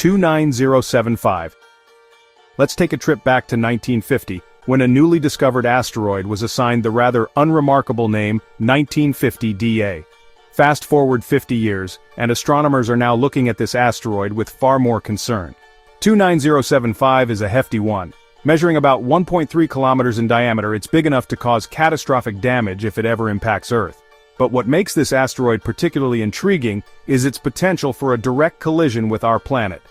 29075. Let's take a trip back to 1950, when a newly discovered asteroid was assigned the rather unremarkable name 1950 DA. Fast forward 50 years, and astronomers are now looking at this asteroid with far more concern. 29075 is a hefty one. Measuring about 1.3 kilometers in diameter, it's big enough to cause catastrophic damage if it ever impacts Earth. But what makes this asteroid particularly intriguing is its potential for a direct collision with our planet.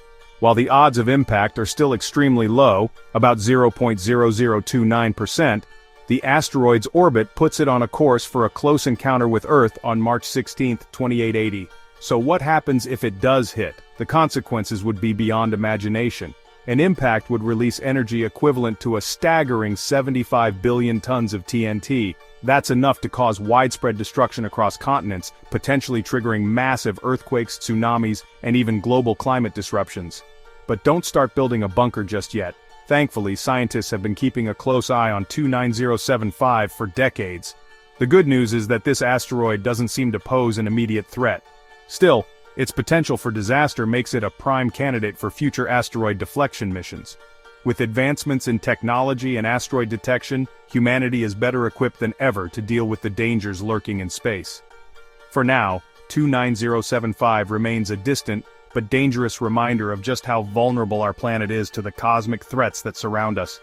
While the odds of impact are still extremely low, about 0.0029%, the asteroid's orbit puts it on a course for a close encounter with Earth on March 16, 2880. So what happens if it does hit? The consequences would be beyond imagination. An impact would release energy equivalent to a staggering 75 billion tons of TNT. That's enough to cause widespread destruction across continents, potentially triggering massive earthquakes, tsunamis, and even global climate disruptions. But don't start building a bunker just yet. Thankfully, scientists have been keeping a close eye on 29075 for decades. The good news is that this asteroid doesn't seem to pose an immediate threat. Still, its potential for disaster makes it a prime candidate for future asteroid deflection missions. With advancements in technology and asteroid detection, humanity is better equipped than ever to deal with the dangers lurking in space. For now, 29075 remains a distant, but dangerous reminder of just how vulnerable our planet is to the cosmic threats that surround us.